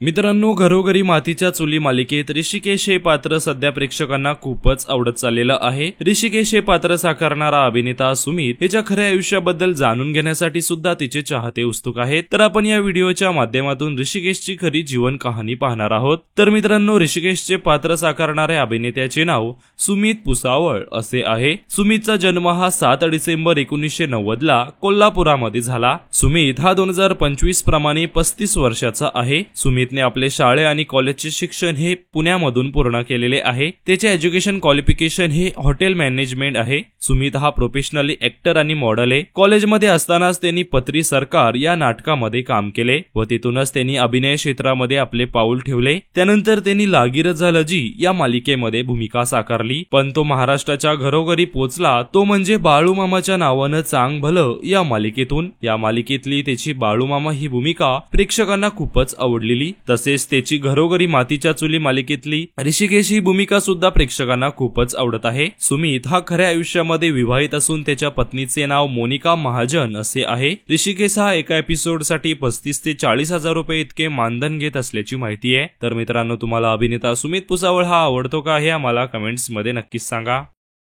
मित्रांनो, घरोघरी मातीच्या चुली मालिकेत ऋषिकेश हे पात्र सध्या प्रेक्षकांना खूपच आवडत चाललेलं आहे। ऋषिकेश हे पात्र साकारणारा अभिनेता सुमित याच्या खऱ्या आयुष्याबद्दल जाणून घेण्यासाठी सुद्धा तिचे चाहते उत्सुक आहेत। तर आपण या व्हिडिओच्या माध्यमातून ऋषिकेशची खरी जीवन कहाणी पाहणार आहोत। तर मित्रांनो, ऋषिकेशचे पात्र साकारणाऱ्या अभिनेत्याचे नाव सुमित पुसावळ असे आहे। सुमितचा जन्म हा 7 डिसेंबर 1990 ला कोल्हापुरामध्ये झाला। सुमित हा 2025 प्रमाणे 35 वर्षाचा आहे। सुमितने आपले शाळे आणि कॉलेजचे शिक्षण हे पुण्यामधून पूर्ण केलेले आहे। त्याचे एज्युकेशन क्वालिफिकेशन हे हॉटेल मॅनेजमेंट आहे। सुमित हा प्रोफेशनली ऍक्टर आणि मॉडेल आहे। कॉलेजमध्ये असतानाच त्यांनी पत्री सरकार या नाटकामध्ये काम केले व तिथूनच त्यांनी अभिनय क्षेत्रामध्ये आपले पाऊल ठेवले। त्यानंतर त्यांनी लागीरच झालं जी या मालिकेमध्ये भूमिका साकारली, पण तो महाराष्ट्राच्या घरोघरी पोहोचला तो म्हणजे बाळूमामाच्या नावानं चांग भलं या मालिकेतून। या मालिकेतली त्याची बाळूमामा ही भूमिका प्रेक्षकांना खूपच आवडलेली। तसेच त्याची घरोघरी मातीच्या चुली मालिकेतली ऋषिकेश ही भूमिका सुद्धा प्रेक्षकांना खूपच आवडत आहे। सुमित हा खऱ्या आयुष्यामध्ये विवाहित असून त्याच्या पत्नीचे नाव मोनिका महाजन असे आहे। ऋषिकेश हा एका एपिसोड साठी 35 ते 40 हजार रुपये इतके मानधन घेत असल्याची माहिती आहे। तर मित्रांनो, तुम्हाला अभिनेता सुमित पुसावळ हा आवडतो का हे आम्हाला कमेंट्स मध्ये नक्कीच सांगा।